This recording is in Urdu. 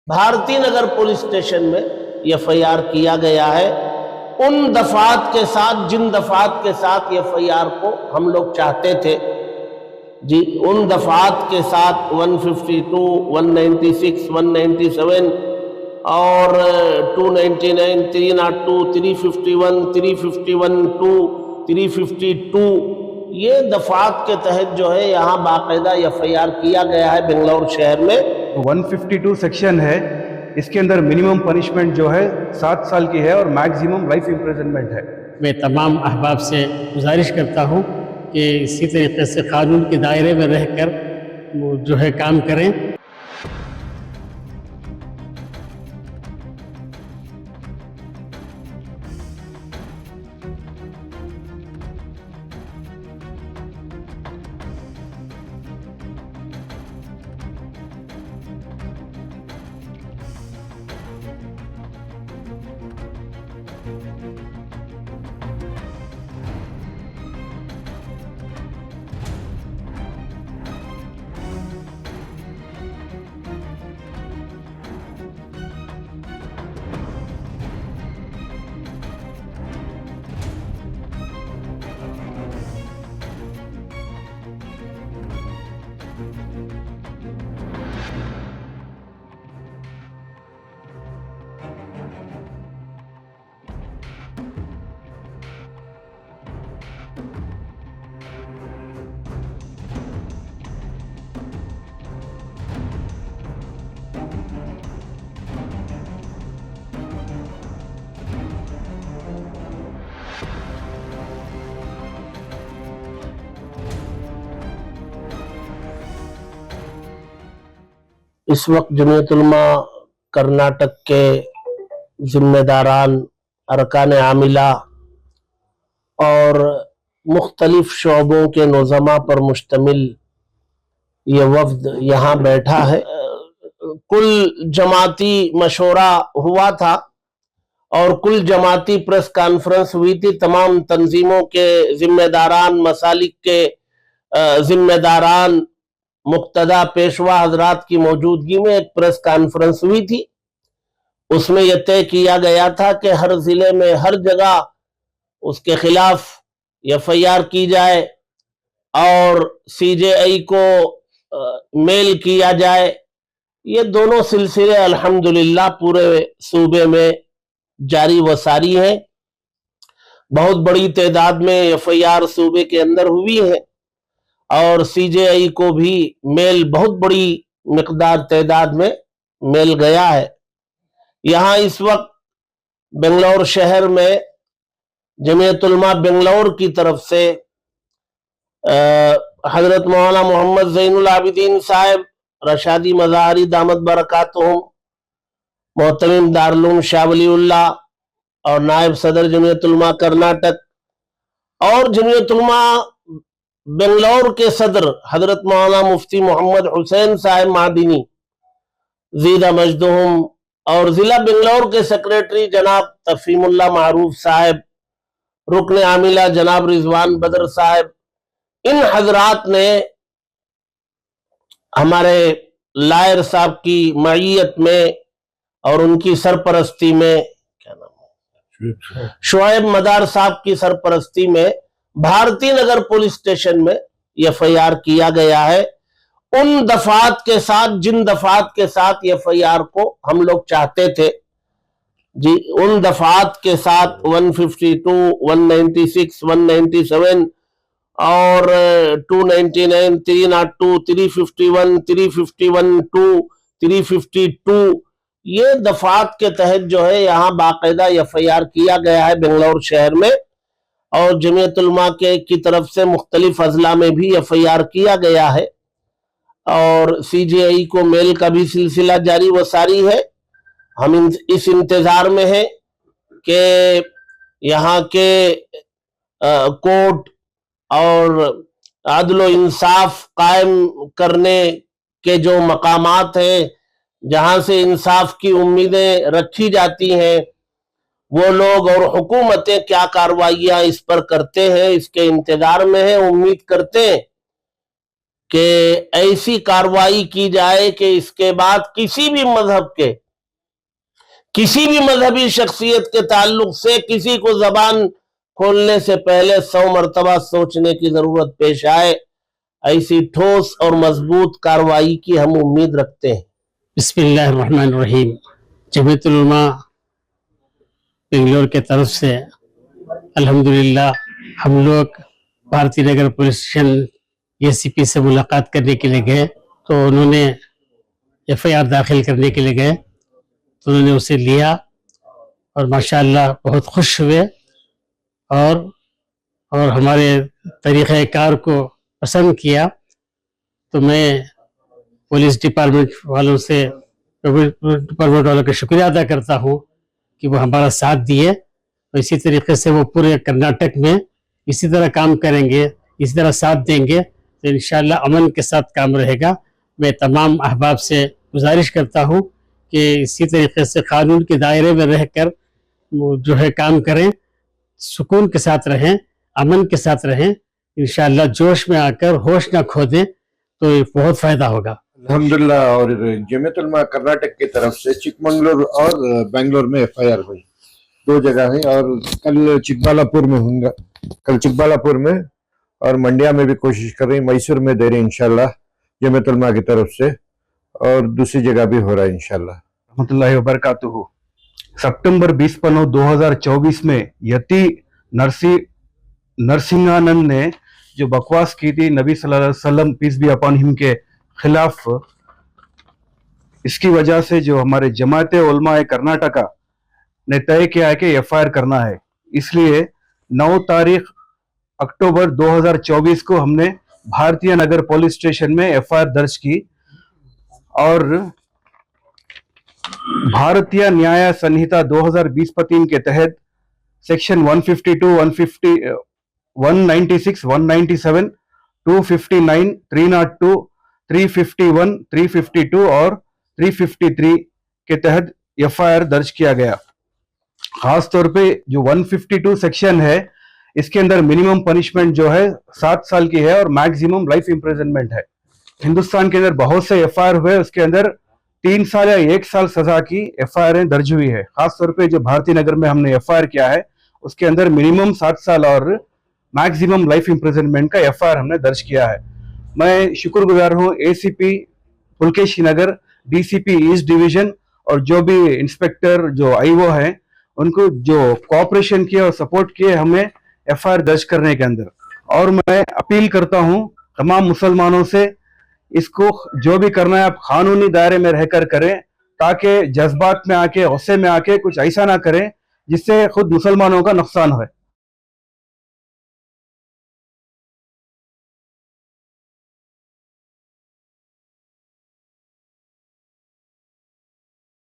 بھارتی نگر پولیس اسٹیشن میں ایف آئی آر کیا گیا ہے ان دفعات کے ساتھ جن دفعات کے ساتھ ایف آئی آر کو ہم لوگ چاہتے تھے جی، ان دفعات کے ساتھ 152 196 197 اور 299 302 351 351 352 یہ دفعات کے تحت جو ہے یہاں باقاعدہ ایف آئی آر کیا گیا ہے بنگلور شہر میں۔ 152 سیکشن ہے، اس کے اندر منیمم پنشمنٹ جو ہے 7 سال کی ہے اور میکزیمم لائف امپریزنمنٹ ہے۔ میں تمام احباب سے گزارش کرتا ہوں کہ اسی طریقے سے قانون کے دائرے میں رہ کر جو ہے کام کریں۔ اس وقت جمعیت علماء کرناٹک کے ذمہ داران، ارکان عاملہ اور مختلف شعبوں کے نظماء پر مشتمل یہ وفد یہاں بیٹھا ہے۔ کل جماعتی مشورہ ہوا تھا اور کل جماعتی پریس کانفرنس ہوئی تھی۔ تمام تنظیموں کے ذمہ داران، مسالک کے ذمہ داران، مقتدیٰ پیشوا حضرات کی موجودگی میں ایک پریس کانفرنس ہوئی تھی۔ اس میں یہ طے کیا گیا تھا کہ ہر ضلع میں ہر جگہ اس کے خلاف ایف آئی آر کی جائے اور سی جے آئی کو میل کیا جائے۔ یہ دونوں سلسلے الحمدللہ پورے صوبے میں جاری و ساری ہیں۔ بہت بڑی تعداد میں ایف آئی آر صوبے کے اندر ہوئی ہے اور سی جے آئی کو بھی میل بہت بڑی مقدار تعداد میں میل گیا ہے۔ یہاں اس وقت بنگلور شہر میں جمعیت علماء بنگلور کی طرف سے حضرت مولانا محمد زین العابدین صاحب رشادی مظاہری دامت برکاتہم، محتمم دارالعلوم شاہ ولی اللہ اور نائب صدر جمعیت علماء کرناٹک اور جمعیت علماء بنگلور کے صدر حضرت مولانا مفتی محمد حسین صاحب مادنی زیدہ مجدہم اور ضلع بنگلور کے سیکریٹری جناب تفہیم اللہ معروف صاحب، رکن عاملہ جناب رضوان بدر صاحب، ان حضرات نے ہمارے لائر صاحب کی معیت میں اور ان کی سرپرستی میں، شعیب مدار صاحب کی سرپرستی میں بھارتی نگر پولیس اسٹیشن میں ایف آئی آر کیا گیا ہے ان دفعات کے ساتھ جن دفعات کے ساتھ ایف آئی آر کو ہم لوگ چاہتے تھے جی، ان دفعات کے ساتھ 152 196 197 اور 299 302 351 351 352 یہ دفعات کے تحت جو ہے یہاں باقاعدہ ایف آئی آر کیا گیا ہے بنگلور شہر میں، اور جمعیت علماء کی طرف سے مختلف اضلاع میں بھی ایف آئی آر کیا گیا ہے اور سی جے آئی کو میل کا بھی سلسلہ جاری و ساری ہے۔ ہم اس انتظار میں ہیں کہ یہاں کے کورٹ اور عدل و انصاف قائم کرنے کے جو مقامات ہیں جہاں سے انصاف کی امیدیں رکھی جاتی ہیں، وہ لوگ اور حکومتیں کیا کارروائیاں اس پر کرتے ہیں، اس کے انتظار میں ہیں، امید کرتے ہیں کہ ایسی کارروائی کی جائے کہ اس کے بعد کسی بھی مذہب کے کسی بھی مذہبی شخصیت کے تعلق سے کسی کو زبان کھولنے سے پہلے 100 مرتبہ سوچنے کی ضرورت پیش آئے. ایسی ٹھوس اور مضبوط کارروائی کی ہم امید رکھتے ہیں. بسم اللہ الرحمن الرحیم. جمعیت علماء بنگلور کے طرف سے الحمدللہ ہم لوگ بھارتی نگر پولیس اسٹیشن ACP سے ملاقات کرنے کے لیے گئے تو انہوں نے FIR داخل کرنے کے لیے گئے تو انہوں نے اسے لیا اور ماشاءاللہ بہت خوش ہوئے اور ہمارے طریقہ کار کو پسند کیا. تو میں پولیس ڈپارٹمنٹ والوں کا شکریہ ادا کرتا ہوں کہ وہ ہمارا ساتھ دیے. اور اسی طریقے سے وہ پورے کرناٹک میں اسی طرح کام کریں گے, اسی طرح ساتھ دیں گے تو انشاءاللہ امن کے ساتھ کام رہے گا. میں تمام احباب سے گزارش کرتا ہوں کہ اسی طریقے سے قانون کے دائرے میں رہ کر جو ہے کام کریں, سکون کے ساتھ رہیں, امن کے ساتھ رہیں. انشاءاللہ جوش میں آ کر ہوش نہ کھو دیں تو بہت فائدہ ہوگا. الحمدللہ. اور جمعیت علماء کرناٹک کی طرف سے چکمنگلور اور بنگلور میں FIR ہوئی, 2 جگہ ہیں, اور کل چکبالاپور میں ہوں گا, کل چکبالاپور میں اور منڈیا میں بھی کوشش کر رہی, میسور میں دے رہی انشاءاللہ جمعیت علماء کی طرف سے, اور دوسری جگہ بھی ہو رہا ہے انشاءاللہ. رحمۃ اللہ وبرکاتہ. سپٹمبر 20 میں یتی نرسنگانند نے جو بکواس کی تھی نبی صلی اللہ علیہ وسلم پیس بی اپان ہم کے خلاف, اس کی وجہ سے جو ہمارے جماعت علماء کرناٹکا نے طے کیا ہے کہ FIR کرنا ہے. اس لیے 9 تاریخ اکتوبر 2024 کو ہم نے بھارتیہ نگر پولیس اسٹیشن میں FIR درج کی, اور بھارتیہ نیایا سنہتا 2020 کے تحت سیکشن 152, 196, 197, 259, 302, 351, 352 اور 353 کے تحت FIR درج کیا گیا. خاص طور پہ جو 152 سیکشن ہے اس کے اندر منیمم پنشمنٹ جو ہے 7 سال کی ہے اور میکسیمم لائف امپریزنمنٹ ہے. ہندوستان کے اندر بہت سے FIR ہوئے, اس کے اندر 3 سال یا 1 سال سزا کی FIR درج ہوئی ہے. خاص طور پہ جو بھارتی نگر میں ہم نے FIR کیا ہے اس کے اندر منیمم 7 سال اور میکسیمم لائف امپریزنمنٹ کا FIR ہم نے درج کیا ہے. میں شکر گزار ہوں ACP Pulakeshi Nagar, DCP east division اور جو بھی انسپیکٹر جو IO ہیں ان کو جو کوآپریشن کیے اور سپورٹ کیے ہمیں FIR درج کرنے کے اندر. اور میں اپیل کرتا ہوں تمام مسلمانوں سے, اس کو جو بھی کرنا ہے آپ قانونی دائرے میں رہ کر کریں, تاکہ جذبات میں آ کے غصے میں آ کے کچھ ایسا نہ کریں جس سے خود مسلمانوں کا نقصان ہوئے.